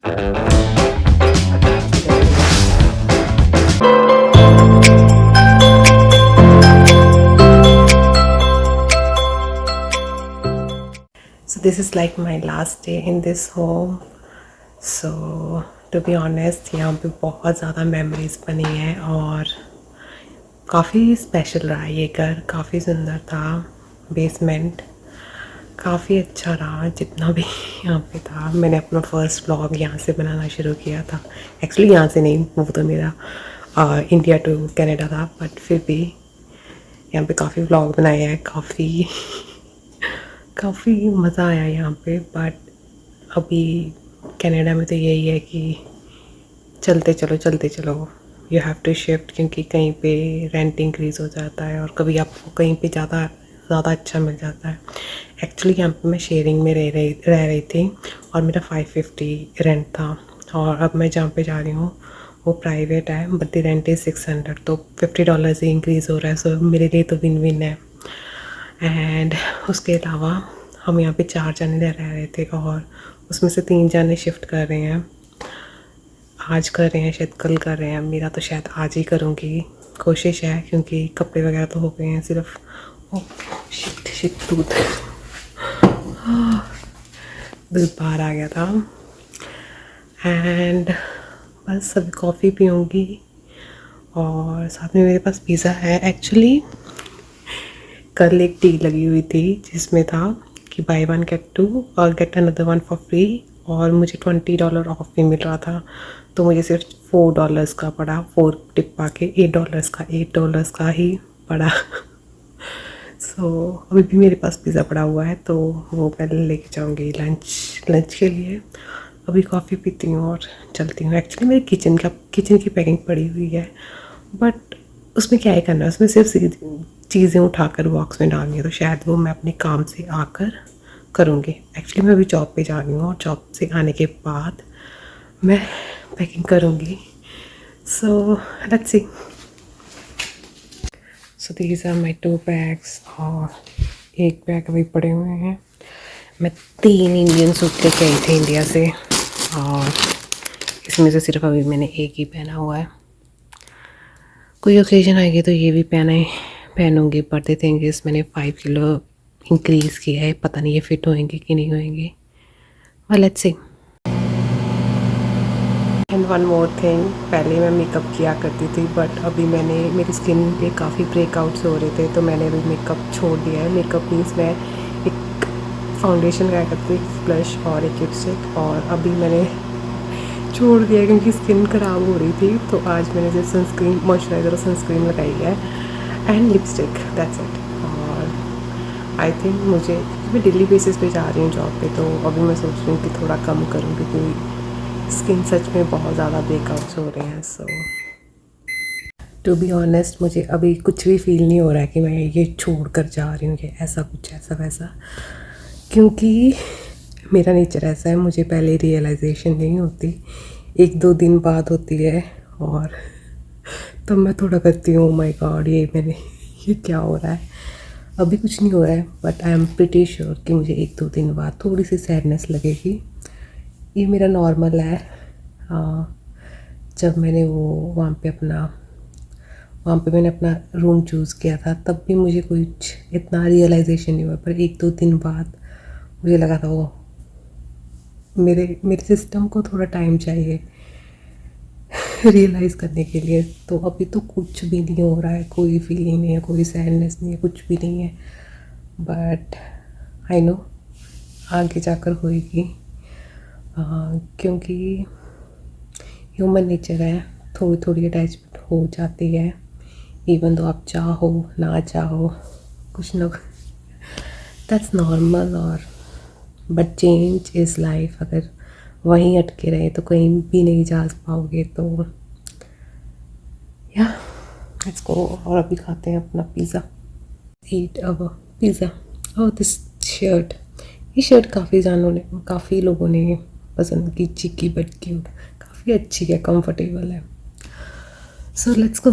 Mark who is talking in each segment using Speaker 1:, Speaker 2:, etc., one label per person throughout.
Speaker 1: So this is like my last day in this home. So to be honest, यहाँ पे बहुत ज़्यादा memories बनी हैं और काफ़ी स्पेशल रहा ये घर, काफ़ी सुंदर था। बेसमेंट काफ़ी अच्छा रहा जितना भी यहाँ पे था। मैंने अपना फर्स्ट व्लॉग यहाँ से बनाना शुरू किया था। एक्चुअली यहाँ से नहीं, वो तो मेरा इंडिया टू कनाडा था, बट फिर भी यहाँ पे काफ़ी व्लॉग बनाए हैं। काफ़ी मज़ा आया यहाँ पे। बट अभी कनाडा में तो यही है कि चलते चलो यू हैव टू शिफ्ट, क्योंकि कहीं पे रेंट इंक्रीज़ हो जाता है और कभी आपको कहीं पे ज़्यादा अच्छा मिल जाता है। एक्चुअली यहाँ पे मैं शेयरिंग में रह रही थी और मेरा 550 रेंट था, और अब मैं जहाँ पे जा रही हूँ वो प्राइवेट है, बट द रेंट इज़ 600, तो $50 ही इंक्रीज़ हो रहा है। सो मेरे लिए तो विन विन है। एंड उसके अलावा हम यहाँ पे 4 जने रह रहे थे और उसमें से 3 जने शिफ्ट कर रहे हैं। आज कर रहे हैं, शायद कल कर रहे हैं। मेरा तो शायद आज ही करूँगी, कोशिश है, क्योंकि कपड़े वगैरह तो हो गए हैं। सिर्फ शिट दूध बाहर आ गया था। एंड बस अभी कॉफ़ी पीऊँगी और साथ में मेरे पास पिज़्ज़ा है। एक्चुअली कल एक डील लगी हुई थी जिसमें था कि बाय 1 गेट 2 और गेट अनदर 1 फॉर फ्री, और मुझे $20 ऑफ भी मिल रहा था। तो मुझे सिर्फ $4 का पड़ा, 4 टिप पा के $8 का ही पड़ा। सो अभी भी मेरे पास पिज़्ज़ा पड़ा हुआ है, तो वो पहले लेके जाऊँगी लंच के लिए। अभी कॉफ़ी पीती हूँ और चलती हूँ। एक्चुअली मेरे किचन की पैकिंग पड़ी हुई है, बट उसमें क्या ही करना है, उसमें सिर्फ चीज़ें उठाकर बॉक्स में डालनी है, तो शायद वो मैं अपने काम से आकर करूँगी। एक्चुअली मैं अभी जॉब पे जा रही हूँ और जॉब से आने के बाद मैं पैकिंग करूँगी। So let's see. So these are my 2 bags और एक बैग अभी पड़े हुए हैं। मैं 3 इंडियन सूट लेके आई थी इंडिया से, और इसमें से सिर्फ अभी मैंने एक ही पहना हुआ है। कोई ओकेजन आएगी तो ये भी पहनूंगी। बट द थिंग इज़ मैंने 5 किलो इंक्रीज़ किया है, पता नहीं ये फिट होएंगे कि नहीं होएंगे। Well let's see. And one more thing, पहले मैं मेकअप किया करती थी, बट अभी मेरी स्किन पे काफ़ी ब्रेकआउट्स हो रहे थे, तो मैंने अभी मेकअप छोड़ दिया है। मेकअप मीन्स मैं एक फाउंडेशन लगाया करती थी, ब्लश और एक लिपस्टिक, और अभी मैंने छोड़ दिया क्योंकि स्किन ख़राब हो रही थी। तो आज मैंने सिर्फ सनस्क्रीन, मॉइस्चराइज़र और सनस्क्रीन लगाई है एंड लिपस्टिक, दैट्स इट। और आई थिंक मैं डेली बेसिस पे जा रही हूँ जॉब पे, तो अभी मैं सोच रही हूँ कि थोड़ा कम करूँ, क्योंकि स्किन सच में बहुत ज़्यादा ब्रेकआउट्स हो रहे हैं। सो टू बी ऑनेस्ट, मुझे अभी कुछ भी फील नहीं हो रहा है कि मैं ये छोड़ कर जा रही हूँ, कि ऐसा वैसा, क्योंकि मेरा नेचर ऐसा है। मुझे पहले रियलाइजेशन नहीं होती, 1-2 दिन बाद होती है, और तब मैं थोड़ा करती हूँ माय गॉड ये क्या हो रहा है। अभी कुछ नहीं हो रहा है, but I am pretty sure कि मुझे 1-2 दिन बाद थोड़ी सी सैडनेस लगेगी। ये मेरा नॉर्मल है। जब मैंने वहाँ पे मैंने अपना रूम चूज़ किया था, तब भी मुझे कुछ इतना रियलाइजेशन नहीं हुआ, पर 1-2 दिन बाद मुझे लगा था वो मेरे सिस्टम को थोड़ा टाइम चाहिए रियलाइज़ करने के लिए। तो अभी तो कुछ भी नहीं हो रहा है, कोई फीलिंग नहीं है, कोई सैडनेस नहीं है, कुछ भी नहीं है। बट आई नो आगे जाकर होएगी, क्योंकि ह्यूमन नेचर है, थोड़ी थोड़ी अटैचमेंट हो जाती है, इवन तो आप चाहो ना चाहो, कुछ ना दैट्स नॉर्मल। और बट चेंज इज़ लाइफ। अगर वहीं अटके रहे तो कहीं भी नहीं जा पाओगे। तो या लेट्स गो। और अभी खाते हैं अपना पिज़्ज़ा, ईट अवर पिज़्ज़ा। और दिस शर्ट, ये शर्ट काफ़ी लोगों ने पसंद की, चिकी बट क्यूट, काफ़ी अच्छी है, कंफर्टेबल है। So let's go.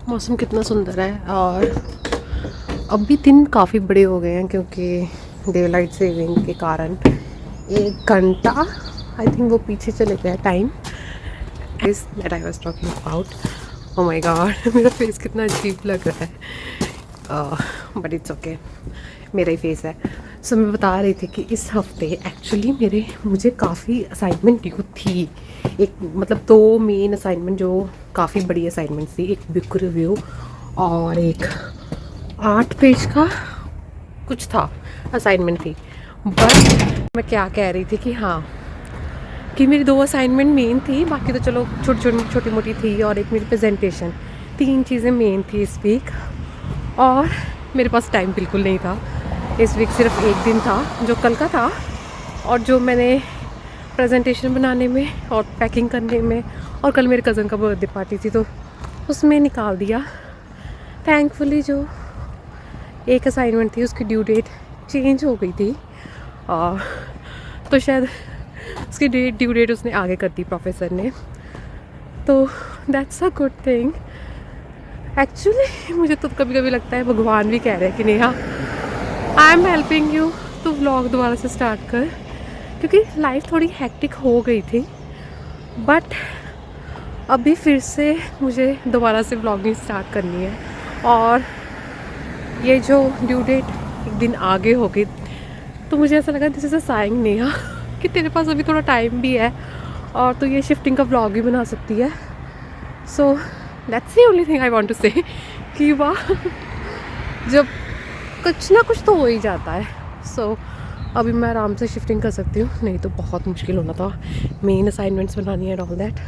Speaker 1: मौसम कितना सुंदर है, और अभी दिन काफ़ी बड़े हो गए हैं, क्योंकि डे लाइट सेविंग के कारण 1 घंटा आई थिंक वो पीछे चले गया time is that I was talking about. Oh my god मेरा फेस कितना अजीब लग रहा है, बट इट्स ओके, मेरा ही फेस है। सो मैं बता रही थी कि इस हफ्ते एक्चुअली मुझे काफ़ी असाइनमेंट ड्यू थी। एक मतलब 2 मेन असाइनमेंट जो काफ़ी बड़ी असाइनमेंट थी, एक बुक रिव्यू और एक 8 पेज का कुछ था असाइनमेंट थी। बट मैं क्या कह रही थी कि हाँ कि मेरी 2 असाइनमेंट मेन थी, बाकी तो चलो छोटी मोटी थी, और एक मेरी प्रेजेंटेशन, 3 चीज़ें मेन थी इस वीक। और मेरे पास टाइम बिल्कुल नहीं था इस वीक, सिर्फ एक दिन था जो कल का था, और जो मैंने प्रेजेंटेशन बनाने में और पैकिंग करने में, और कल मेरे कज़न का बर्थडे पार्टी थी तो उसमें निकाल दिया। थैंकफुली जो एक असाइनमेंट थी उसकी ड्यू डेट चेंज हो गई थी, तो शायद उसकी ड्यू डेट उसने आगे कर दी प्रोफेसर ने, तो that's a good thing. Actually मुझे तो कभी कभी लगता है भगवान भी कह रहे हैं कि Neha I am helping you, तो व्लॉग दोबारा से स्टार्ट कर, क्योंकि लाइफ थोड़ी हैक्टिक हो गई थी। बट अभी फिर से मुझे दोबारा से व्लॉगिंग स्टार्ट करनी है, और ये जो ड्यू डेट एक दिन आगे हो गई तो मुझे ऐसा लगा this is a saying Neha कि तेरे पास अभी थोड़ा टाइम भी है और तो ये शिफ्टिंग का व्लॉग भी बना सकती है। So that's the only thing I want to say कि वाह जब कुछ ना कुछ तो हो ही जाता है। सो अभी मैं आराम से शिफ्टिंग कर सकती हूँ, नहीं तो बहुत मुश्किल होना था, मेन असाइनमेंट्स बनानी है ऑल दैट।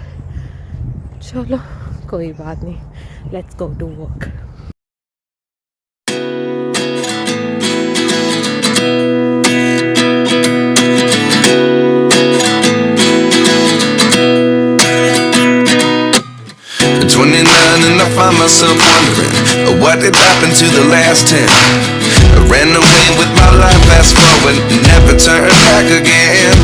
Speaker 1: चलो कोई बात नहीं, let's go to work.
Speaker 2: And I find myself wondering what did happen to the last 10. I ran away with my life, fast forward, never turn back again.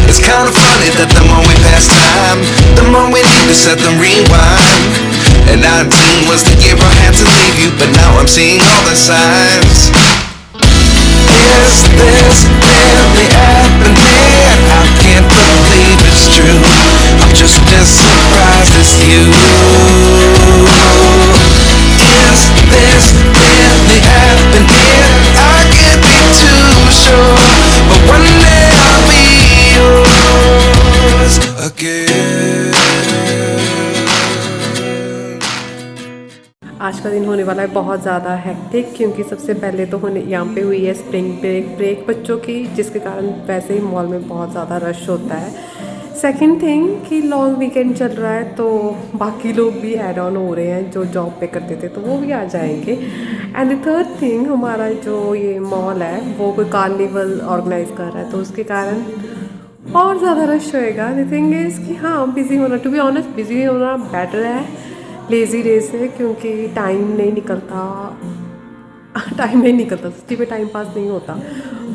Speaker 2: It's kind of funny that the more we pass time, the more we need to set them rewind. And 19 was the year I had to leave you, but now I'm seeing all the signs. Is this really happening? I can't believe it's true. I'm just as surprised as you. Is this really happening? I can't be too sure, but one day I'll be yours again.
Speaker 1: आज का दिन होने वाला है बहुत ज़्यादा hectic, क्योंकि सबसे पहले तो यहाँ पे हुई है स्प्रिंग ब्रेक बच्चों की, जिसके कारण वैसे ही मॉल में बहुत ज़्यादा रश होता है। सेकंड थिंग कि लॉन्ग वीकेंड चल रहा है, तो बाकी लोग भी ऐड ऑन हो रहे हैं जो जॉब पे करते थे, तो वो भी आ जाएंगे। एंड द थर्ड थिंग, हमारा जो ये मॉल है वो कोई कार्निवल ऑर्गेनाइज कर रहा है, तो उसके कारण और ज़्यादा रश होएगा। द थिंग इज़ कि हाँ बिज़ी होना, टू बी ऑनेस्ट बिज़ी होना बेटर है लेज़ी डे से, क्योंकि टाइम नहीं निकलता सच्ची में, टाइम पास नहीं होता,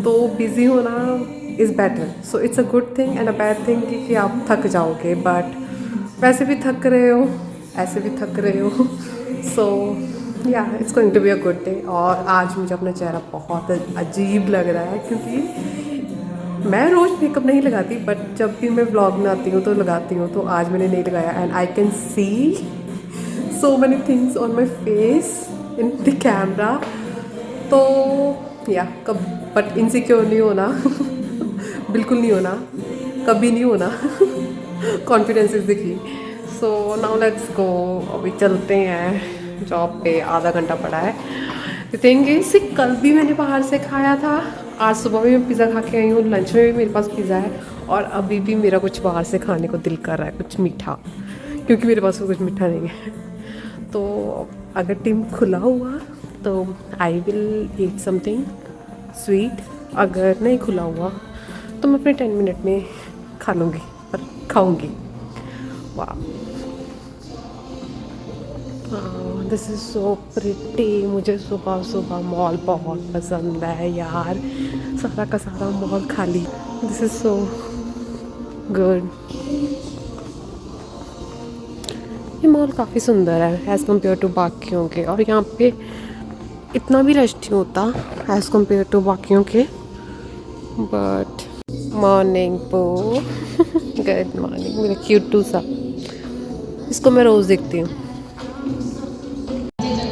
Speaker 1: तो बिज़ी होना is better. So it's a good thing and a bad thing कि आप थक जाओगे, बट वैसे भी थक रहे हो, ऐसे भी थक रहे हो, so yeah it's going to be a good day. और आज मुझे अपना चेहरा बहुत अजीब लग रहा है, क्योंकि मैं रोज़ मेकअप नहीं लगाती, बट जब भी मैं व्लॉग बनाती हूँ तो लगाती हूँ, तो आज मैंने नहीं लगाया and I can see so many things on my face in the camera, तो या कब बट इनसिक्योर नहीं होना बिल्कुल नहीं होना, कभी नहीं होना confidence is the key. So now let's go, अभी चलते हैं जॉब पे, आधा घंटा पड़ा है। द थिंग इज कल भी मैंने बाहर से खाया था, आज सुबह में मैं पिज़्ज़ा खा के आई हूँ, लंच में भी मेरे पास पिज़्ज़ा है, और अभी भी मेरा कुछ बाहर से खाने को दिल कर रहा है, कुछ मीठा, क्योंकि मेरे पास कुछ मीठा नहीं है। तो अगर टिम खुला हुआ तो I will eat something sweet, अगर नहीं खुला हुआ तो मैं अपने 10 मिनट में खा लूँगी, पर खाऊँगी। वाह दिस इज़ सो प्रिटी। मुझे सुबह सुबह मॉल बहुत पसंद है यार, सारा का सारा मॉल खाली, दिस इज़ सो गुड। ये मॉल काफ़ी सुंदर है एज़ कम्पेयर टू बाकियों के, और यहाँ पे इतना भी रश नहीं होता एज़ कम्पेयर टू बाकियों के, बट मॉर्निंग पू। गुड मॉर्निंग मेरा क्यूटू सा। इसको मैं रोज़ देखती हूँ।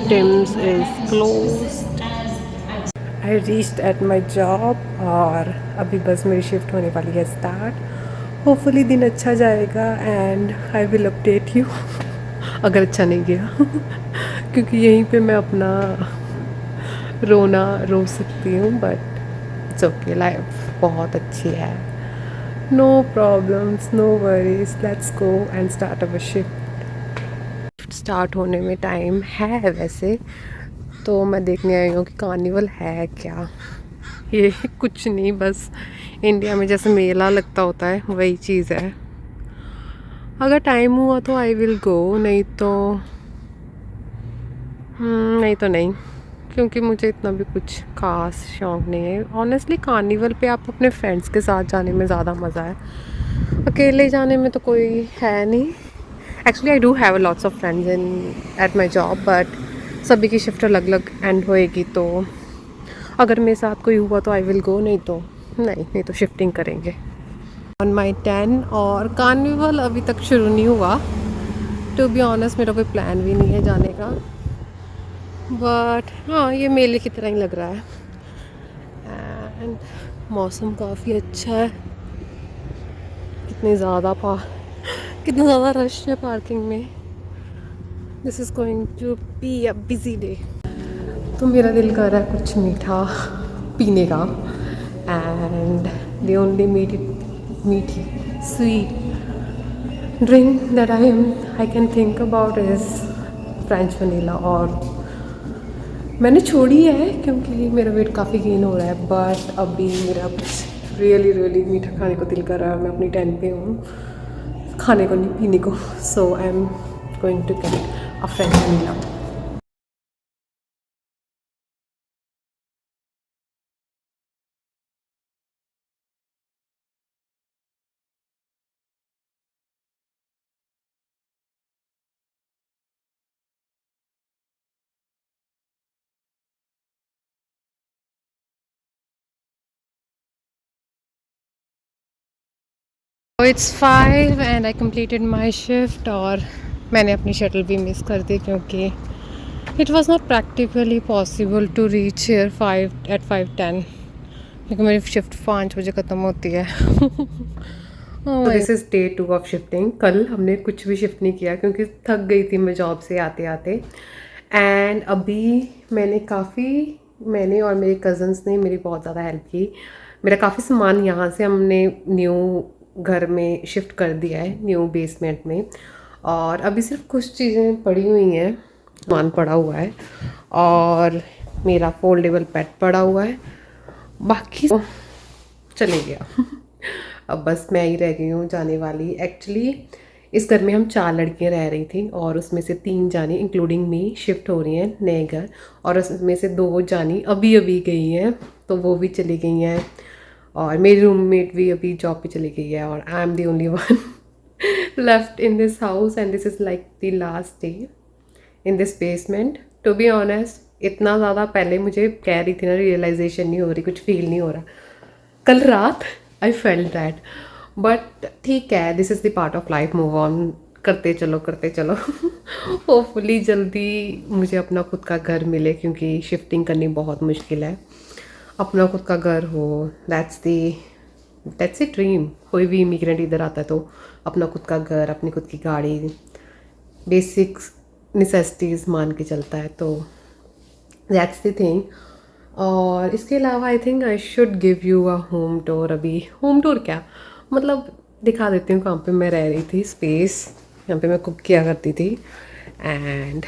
Speaker 1: Teams is closed. I reached at my job और अभी बस मेरी शिफ्ट होने वाली है स्टार्ट। होपफुली दिन अच्छा जाएगा and I will update you अगर अच्छा नहीं गया क्योंकि यहीं पे मैं अपना रोना रो सकती हूँ, बट इट्स ओके, लाइफ बहुत अच्छी है। No problems, no worries, let's go and start our shift. स्टार्ट होने में टाइम है वैसे, तो मैं देखने आई हूँ कि कार्निवल है क्या। ये कुछ नहीं, बस इंडिया में जैसे मेला लगता होता है वही चीज़ है। अगर टाइम हुआ तो आई विल गो, नहीं तो नहीं, क्योंकि मुझे इतना भी कुछ खास शौक नहीं है ऑनेस्टली। कार्निवल पे आप अपने फ्रेंड्स के साथ जाने में ज़्यादा मज़ा है, अकेले जाने में तो कोई है नहीं। Actually I do have lots of friends in at my job, but सभी की शिफ्ट अलग अलग एंड होएगी, तो अगर मेरे साथ कोई हुआ तो आई विल गो, नहीं तो नहीं तो शिफ्टिंग करेंगे ऑन माई 10। और कार्निवल अभी तक शुरू नहीं हुआ, टू बी ऑनेस्ट मेरा कोई प्लान भी नहीं है जाने का, बट हाँ ये मेले की तरह ही लग रहा है एंड मौसम काफ़ी अच्छा है। कितने ज़्यादा कितना ज़्यादा रश है पार्किंग में। This is going to be a busy day. तो मेरा दिल कर रहा है कुछ मीठा पीने का एंड दे ओनली मीठी sweet drink that I can think about is French vanilla. और मैंने छोड़ी है क्योंकि मेरा वेट काफ़ी गेन हो रहा है, बट अभी मेरा कुछ रियली मीठा खाने को दिल कर रहा है। मैं अपनी 10 पे हूँ, खाने को नहीं पीने को, so I am going to get a French vanilla. It's 5 and I completed my shift. और मैंने अपनी शटल भी मिस कर दी क्योंकि it was not practically possible to reach here 5:10 क्योंकि मेरी शिफ्ट 5 बजे ख़त्म होती है। तो this is day 2 of shifting. कल हमने कुछ भी शिफ्ट नहीं किया क्योंकि थक गई थी मैं जॉब से आते आते। एंड अभी मैंने और मेरे कज़न्स ने मेरी बहुत ज़्यादा हेल्प की। मेरा काफ़ी सामान यहाँ से हमने न्यू घर में शिफ्ट कर दिया है, न्यू बेसमेंट में, और अभी सिर्फ कुछ चीज़ें पड़ी हुई हैं, सामान पड़ा हुआ है और मेरा फोल्डेबल बेड पड़ा हुआ है, बाकी चले गया। अब बस मैं ही रह गई हूँ जाने वाली। एक्चुअली इस घर में हम 4 लड़कियां रह रही थी और उसमें से 3 जानी इंक्लूडिंग मी शिफ्ट हो रही हैं नए घर, और उसमें से 2 जानी अभी अभी गई हैं, तो वो भी चली गई हैं, और मेरी रूममेट भी अभी जॉब पे चली गई है, और I am the only one left in this house and this is like the last day in this basement. To be honest इतना ज़्यादा पहले मुझे कह रही थी ना, रियलाइजेशन नहीं हो रही, कुछ फील नहीं हो रहा। कल रात आई फेल्ट दैट, बट ठीक है, this is the part of life, move on करते चलो होपफुली जल्दी मुझे अपना खुद का घर मिले क्योंकि शिफ्टिंग करनी बहुत मुश्किल है। अपना खुद का घर हो, दैट्स ए ड्रीम। कोई भी इमिग्रेंट इधर आता है तो अपना खुद का घर, अपनी खुद की गाड़ी, बेसिक्स नेसेसिटीज़ मान के चलता है, तो दैट्स द थिंग। और इसके अलावा I think I should give you a home tour. अभी होम टूर क्या, मतलब दिखा देती हूँ कहाँ पे मैं रह रही थी, स्पेस यहाँ पे मैं कुक किया करती थी, एंड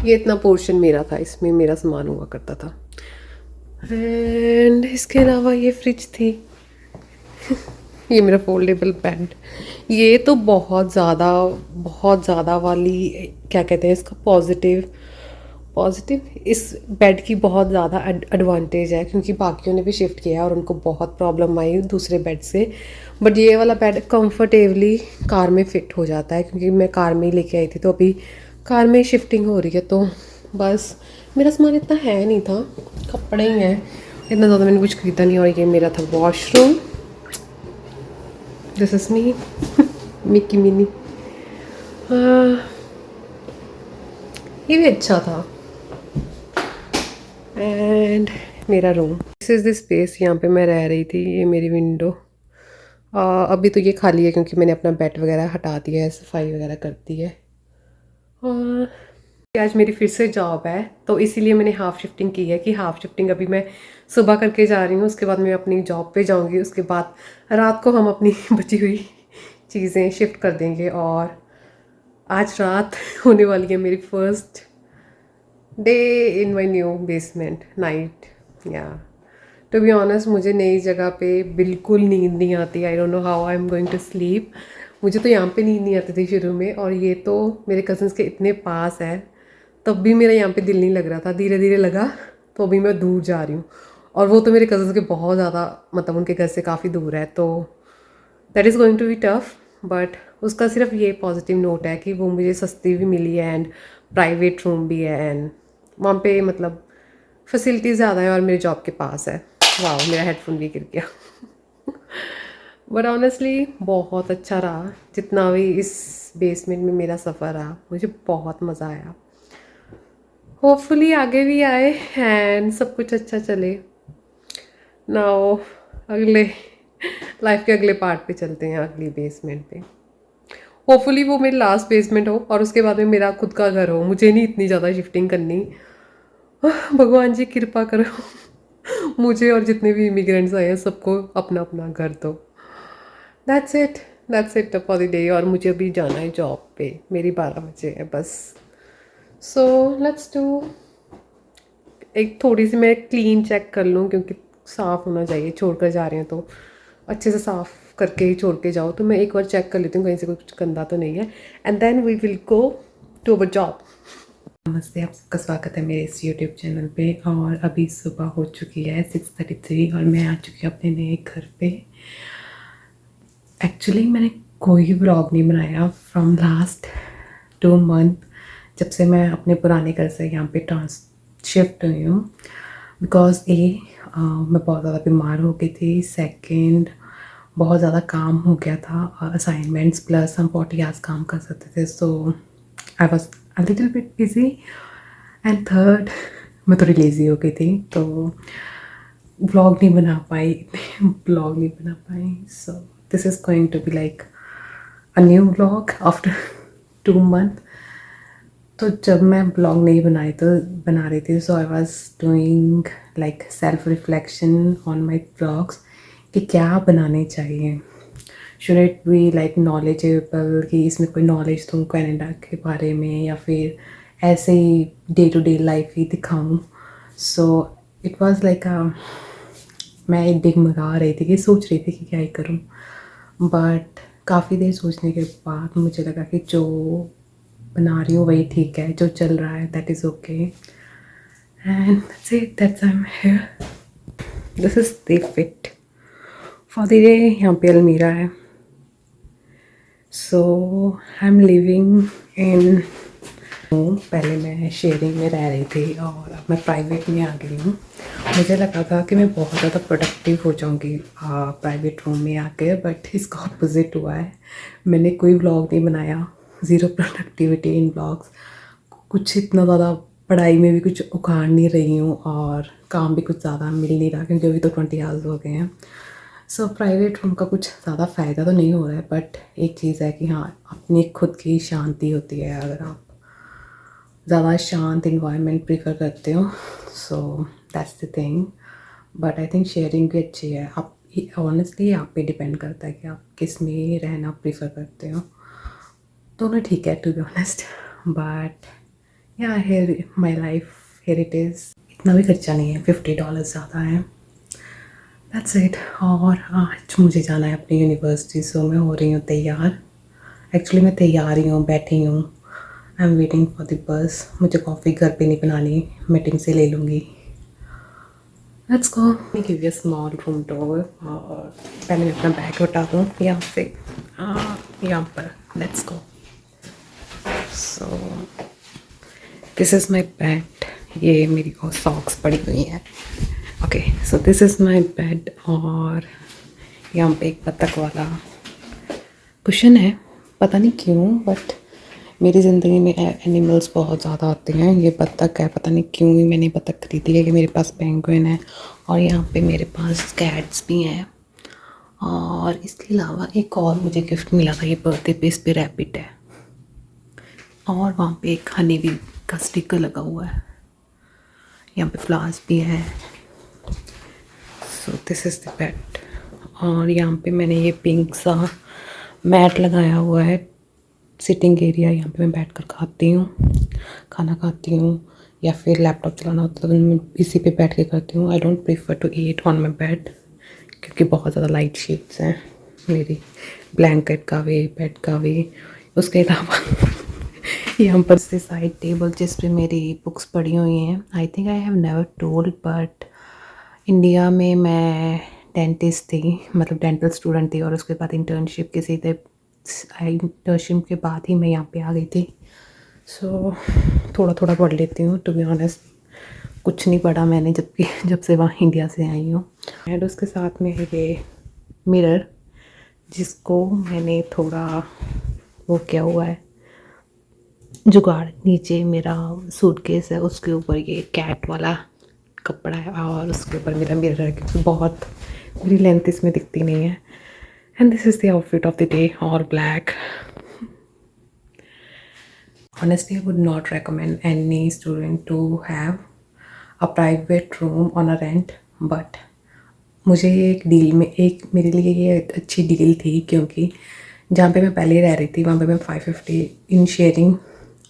Speaker 1: ये इतना पोर्शन मेरा था, इसमें मेरा सामान हुआ करता था। एंड इसके अलावा ये फ्रिज थी ये मेरा फोल्डेबल बेड। ये तो बहुत ज़्यादा वाली क्या कहते हैं इसका, पॉजिटिव इस बेड की बहुत ज़्यादा एडवांटेज है क्योंकि बाकियों ने भी शिफ्ट किया और उनको बहुत प्रॉब्लम आई दूसरे बेड से, बट ये वाला बेड कंफर्टेबली कार में फ़िट हो जाता है क्योंकि मैं कार में ही लेके आई थी, तो अभी कार में शिफ्टिंग हो रही है, तो बस मेरा सामान इतना है नहीं था, कपड़े ही हैं, इतना ज़्यादा मैंने कुछ खरीदा नहीं। और ये मेरा था washroom, this is me Mickey mini. ये भी अच्छा था। एंड मेरा room, this is the space, यहाँ पे मैं रह रही थी। ये मेरी विंडो। अभी तो ये खाली है क्योंकि मैंने अपना बेड वगैरह हटा दिया है, सफाई वगैरह कर दी है। आज मेरी फिर से जॉब है तो इसीलिए मैंने हाफ़ शिफ्टिंग की है कि हाफ़ शिफ्टिंग अभी मैं सुबह करके जा रही हूँ, उसके बाद मैं अपनी जॉब पे जाऊँगी, उसके बाद रात को हम अपनी बची हुई चीज़ें शिफ्ट कर देंगे। और आज रात होने वाली है मेरी first day in my new basement night. Yeah to be honest, मुझे नई जगह पे बिल्कुल नींद नहीं आती। I don't know how I am going to sleep. मुझे तो यहाँ पे नींद नहीं आती थी शुरू में, और ये तो मेरे कज़न्स के इतने पास है तब भी मेरा यहाँ पे दिल नहीं लग रहा था। धीरे धीरे लगा, तो अभी मैं दूर जा रही हूँ। और वो तो मेरे कज़न्स के बहुत ज़्यादा, मतलब उनके घर से काफ़ी दूर है, तो that is going to be tough. But उसका सिर्फ ये पॉजिटिव नोट है कि वो मुझे सस्ती भी मिली है एंड प्राइवेट रूम भी है, एंड वहाँ पे मतलब फैसिलिटीज़ ज़्यादा है और मेरे जॉब के पास है। वाह, मेरा हेडफोन भी गिर गया। बट ऑनेस्टली बहुत अच्छा रहा, जितना भी इस बेसमेंट में मेरा सफ़र रहा, मुझे बहुत मज़ा आया। होपफुली आगे भी आए एंड सब कुछ अच्छा चले। नाउ अगले लाइफ के अगले पार्ट पे चलते हैं, अगली बेसमेंट पे। होपफुली वो मेरी लास्ट बेसमेंट हो और उसके बाद में मेरा खुद का घर हो। मुझे नहीं इतनी ज़्यादा शिफ्टिंग करनी। भगवान जी कृपा करो मुझे और जितने भी इमिग्रेंट्स आए हैं सबको अपना अपना घर दो। That's it for the day. और मुझे अभी जाना है जॉब पे, मेरी 12 बजे है बस। So let's do. एक थोड़ी सी मैं क्लीन चेक कर लूँ क्योंकि साफ़ होना चाहिए, छोड़कर जा रहे हैं तो अच्छे से साफ़ करके ही छोड़ के जाओ। तो मैं एक बार चेक कर लेती हूँ कहीं से कुछ गंदा तो नहीं है, and then we will go to our job. नमस्ते, आप सबका स्वागत है मेरे इस यूट्यूब चैनल पे। और अभी सुबह हो चुकी है 6:33 और मैं आ चुकी हूँ अपने नए घर पे। एक्चुअली मैंने कोई व्लॉग नहीं बनाया फ्रॉम लास्ट 2 मंथ, जब से मैं अपने पुराने घर से यहाँ पे शिफ्ट हुई हूँ। बिकॉज मैं बहुत ज़्यादा बीमार हो गई थी, सेकंड बहुत ज़्यादा काम हो गया था, असाइनमेंट्स प्लस हम 40 आवर्स काम कर सकते थे, so I was a little bit busy. And third, मैं थोड़ी लेज़ी हो गई थी तो ब्लॉग नहीं बना पाई। So this is going to be like a new blog after 2 month. तो जब मैं ब्लॉग नहीं बना रही थी, so I was doing like self reflection on my blogs कि क्या बनाने चाहिए। Should it be like knowledgeable, कि इसमें कोई नॉलेज दूँ कनाडा के बारे में, या फिर ऐसे ही डे टू डे लाइफ ही दिखाऊँ। सो इट वॉज लाइक मैं एक डगमगा रही थी कि सोच रही थी कि क्या ही करूँ। बट काफ़ी देर सोचने के बाद मुझे लगा कि जो बना रही हूँ वही ठीक है, जो चल रहा है that is okay, and that's I am here. This is the fit for the day. यहाँ पे अलमीरा है। सो आई एम लिविंग इन, पहले मैं शेयरिंग में रह रही थी और अब मैं प्राइवेट में आ गई हूँ। मुझे लगा था कि मैं बहुत ज़्यादा प्रोडक्टिव हो जाऊँगी प्राइवेट रूम में आकर, बट इसका अपोजिट हुआ है। मैंने कोई व्लॉग नहीं बनाया, ज़ीरो प्रोडक्टिविटी इन व्लॉग्स। कुछ इतना ज़्यादा पढ़ाई में भी कुछ उखाड़ नहीं रही हूँ और काम भी कुछ ज़्यादा मिल नहीं रहा क्योंकि अभी तो 20 आवर्स हो गए हैं। सो प्राइवेट रूम का कुछ ज़्यादा फ़ायदा तो नहीं हो रहा है, बट एक चीज़ है कि हाँ, अपनी खुद की शांति होती है अगर आप ज़्यादा शांत इन्वायरमेंट प्रीफर करते हो। सो that's the thing. But I think sharing भी अच्छी है। आप ऑनेस्टली आप पे डिपेंड करता है कि आप किस में रहना प्रीफर करते हो। दोनों ठीक है to be honest, but yeah here my life, here it is. इतना भी खर्चा नहीं है, $50 ज़्यादा है, दैट्स इट। और आज मुझे जाना है अपनी यूनिवर्सिटी, सो मैं हो रही हूँ तैयार। एक्चुअली मैं तैयार ही हूँ, बैठी हूँ, I am waiting for the bus. मुझे कॉफ़ी घर पे नहीं बनानी, मीटिंग से ले लूँगी। Let's go. Give you small room tour. और पहले मैं अपना बैग उठा दूँ यहाँ से, यहाँ पर। Let's go. So this is my bed. ये मेरी और सॉक्स पड़ी हुई हैं। Okay, so this is my bed. और यहाँ पे एक बतख वाला क्वेश्चन है, पता नहीं क्यों बट मेरी ज़िंदगी में एनिमल्स बहुत ज़्यादा आते हैं। ये बत्तख है, पता नहीं क्यों ही मैंने बत्तख खरीदी है कि मेरे पास पेंगुइन है और यहाँ पे मेरे पास कैट्स भी हैं। और इसके अलावा एक और मुझे गिफ्ट मिला था ये बर्थडे पे, इस पे रैबिट है और वहाँ पे एक हनी बी का स्टिकर लगा हुआ है। यहाँ पे फ्लावर्स भी है। सो दिस इज़ द पेट। और यहाँ पे मैंने ये पिंक सा मैट लगाया हुआ है, सिटिंग एरिया। यहाँ पे मैं बैठकर खाती हूँ, खाना खाती हूँ या फिर लैपटॉप चलाना होता है तो मैं इसी पे बैठ के करती हूँ। I don't prefer to eat on my bed क्योंकि बहुत ज़्यादा लाइट शेड्स हैं मेरी ब्लैंकेट का भी, बेड का भी। उसके अलावा यहाँ पर से साइड टेबल जिस पे मेरी बुक्स पड़ी हुई हैं। I think I have never told but India में मैं डेंटिस्ट थी, मतलब डेंटल स्टूडेंट थी और उसके बाद इंटर्नशिप के सीधे इंटर्नशिप के बाद ही मैं यहाँ पे आ गई थी। सो थोड़ा थोड़ा पढ़ लेती हूँ, टू बी ऑनेस्ट कुछ नहीं पढ़ा मैंने जब से वहाँ इंडिया से आई हूँ। एंड उसके साथ में है ये मिरर जिसको मैंने थोड़ा वो किया हुआ है जुगाड़। नीचे मेरा सूटकेस है, उसके ऊपर ये कैट वाला कपड़ा है और उसके ऊपर मेरा मिरर है क्योंकि बहुत मेरी लेंथ इसमें दिखती नहीं है। And this is the outfit of the day, और black. Honestly, I would not recommend any student to have a private room on a rent, but मुझे एक डील में मेरे लिए ये अच्छी डील थी क्योंकि जहाँ पे मैं पहले रह रही थी वहाँ पे मैं 550 इन शेयरिंग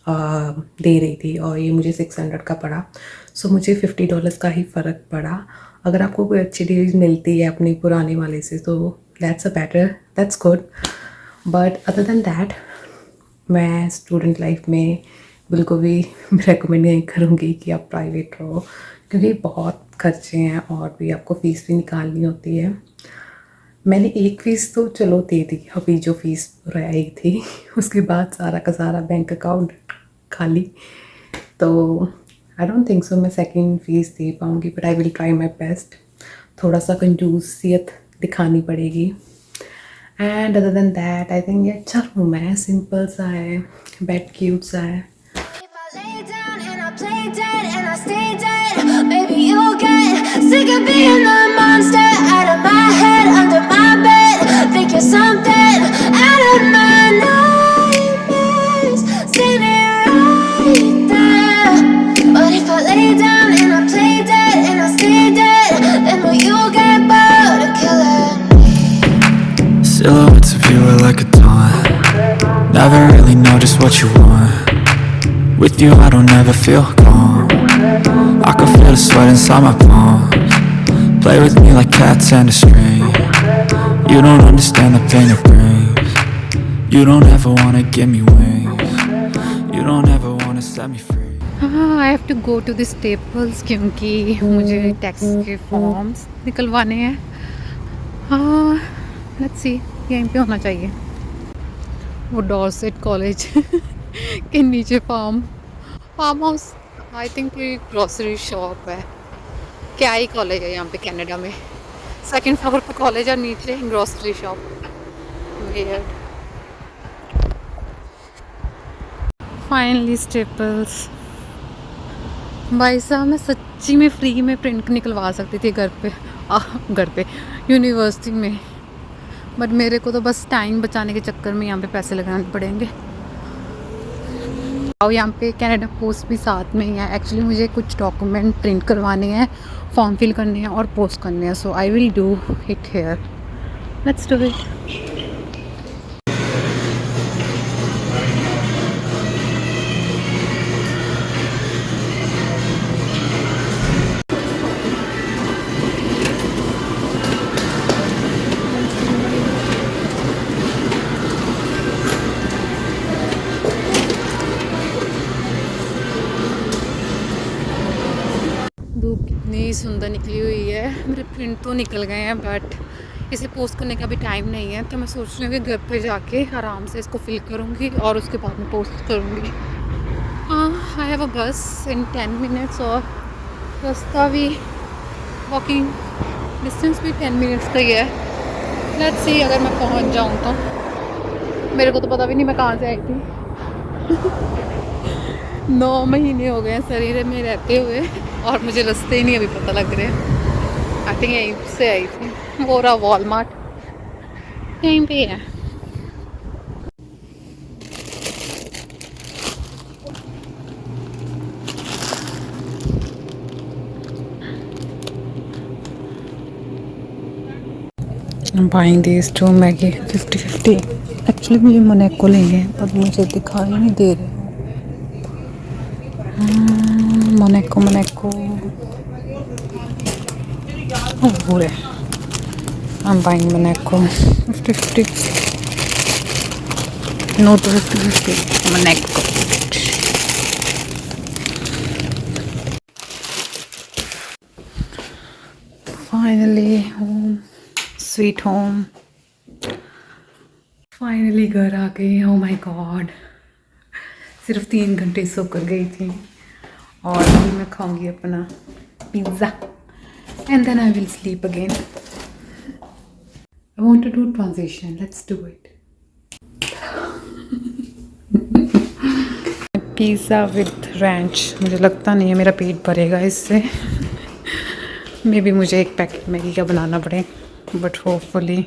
Speaker 1: दे रही थी और ये मुझे 600 का पड़ा। सो मुझे $50 का ही फ़र्क पड़ा। अगर आपको कोई अच्छी डील मिलती है अपने पुराने वाले से तो that's good, but other than that मैं स्टूडेंट लाइफ में बिल्कुल भी रेकमेंड नहीं करूँगी कि आप प्राइवेट रहो क्योंकि बहुत खर्चे हैं और भी आपको फ़ीस भी निकालनी होती है। मैंने एक फ़ीस तो चलो दे दी, अभी जो फ़ीस रही थी उसके बाद सारा का सारा बैंक अकाउंट खाली। तो आई डोंट थिंक सो मैं सेकंड फ़ीस दे पाऊँगी, but I will try my best. थोड़ा सा कंजूसियत दिखानी पड़ेगी। And other than that I think ये अच्छा रूम है, सिंपल सा है, बेड क्यूट सा है। Baby, you'll get sick of being the monster out of my head, under my bed. Think you're something out of my nightmares, standing right there. But if I lay down and I play dead and I stay dead, then will you get bored of killing me? Silhouettes of you are like a taunt. Never really know just what you want. With you I don't ever feel calm. I can feel the sweat inside my palms. Play with me like cats and a string. You don't understand the pain it brings. You don't ever wanna give me wings. You don't ever wanna set me free. I have to go to the Staples क्योंकि मुझे tax के forms निकलवाने हैं। Let's see, यहीं पे होना चाहिए। वो डॉर्सेट कॉलेज के नीचे फार्म हाउस, आई थिंक ये ग्रॉसरी शॉप है। क्या ही कॉलेज है यहाँ पे कनाडा में, सेकंड फ्लोर पे कॉलेज और नीचे grocery shop. Weird. Finally staples. भाई साहब मैं सच्ची में फ्री में प्रिंट निकलवा सकती थी घर पे यूनिवर्सिटी में, बट मेरे को तो बस टाइम बचाने के चक्कर में यहाँ पे पैसे लगाने पड़ेंगे। और यहाँ पे कनाडा पोस्ट भी साथ में ही है। एक्चुअली मुझे कुछ डॉक्यूमेंट प्रिंट करवाने हैं, फॉर्म फिल करने हैं और पोस्ट करने हैं। So I will do it here, let's do it. धूप कितनी सुंदर निकली हुई है। मेरे प्रिंट तो निकल गए हैं बट इसे पोस्ट करने का भी टाइम नहीं है, तो मैं सोच रही हूँ कि घर पे जाके आराम से इसको फिल करूँगी और उसके बाद में पोस्ट करूँगी। आई हैव अ बस इन 10 मिनट्स और रास्ता भी वॉकिंग डिस्टेंस भी 10 मिनट्स का ही है। लेट्स सी अगर मैं पहुँच जाऊँ तो।
Speaker 3: मेरे को तो पता भी नहीं मैं कहाँ से आई थी। 9 महीने हो गए हैं शरीर में रहते हुए और मुझे रास्ते ही नहीं अभी पता लग रहे हैं। आई थिंक यहीं से आई थी, वो रहा वॉलमार्ट यहीं पे है। I'm buying these two Maggi 50-50। Actually मुझे मोनाको लेंगे पर मुझे दिखाई नहीं दे रहे। मोनाको मोनाको हो रहे। I'm buying Monaco 50-50। No to 50-50 Monaco. Finally home, sweet home. Finally घर आ गई। ओ माय गॉड, सिर्फ 3 घंटे सोकर गई थी और अभी मैं खाऊंगी अपना pizza and then I will sleep again. I want to do transition, let's do it. Pizza with ranch. मुझे लगता नहीं है मेरा पेट भरेगा इससे। मे बी मुझे एक पैकेट मैगी का बनाना पड़े, बट होपफुली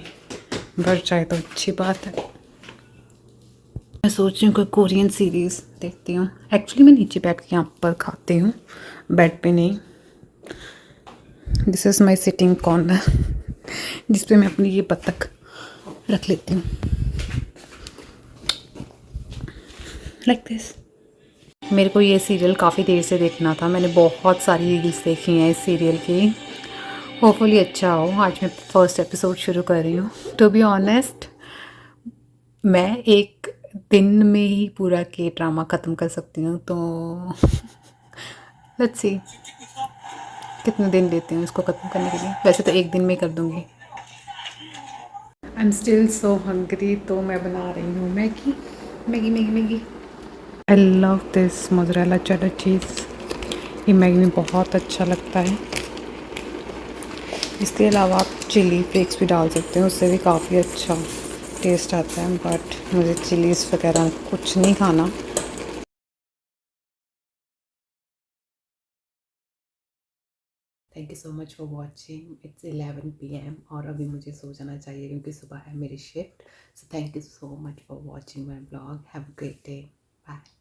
Speaker 3: भर जाए तो अच्छी बात है। मैं सोच रही हूँ कोई कोरियन सीरीज़ देखती हूँ। एक्चुअली मैं नीचे बैठ के यहाँ पर खाती हूँ, बेड पे नहीं। This is my sitting corner जिस पे मैं अपनी ये बतख रख लेती हूँ, लाइक दिस। मेरे को ये सीरियल काफ़ी देर से देखना था। मैंने बहुत सारी रील्स देखी हैं इस सीरियल की। होपफुली अच्छा हो। आज मैं फर्स्ट एपिसोड शुरू कर रही हूँ। टू बी ऑनेस्ट, मैं एक दिन में ही पूरा के ड्रामा ख़त्म कर सकती हूँ, तो लेट्स सी कितने दिन लेती हूँ इसको ख़त्म करने के लिए। वैसे तो एक दिन में ही कर दूँगी। I am still so hungry, तो मैं बना रही हूँ Maggi Maggi Maggi Maggi. I love this mozzarella cheddar चीज़। ये मैगी में बहुत अच्छा लगता है। इसके अलावा आप चिली फ्लेक्स भी डाल सकते हैं, उससे भी काफ़ी अच्छा टेस्ट आता है, बट मुझे चिलीज़ वगैरह कुछ नहीं खाना। Thank you so much for watching. It's 11 PM और अभी मुझे सो जाना चाहिए क्योंकि सुबह है मेरी shift. So thank you so much for watching my vlog. Have a great day. Bye.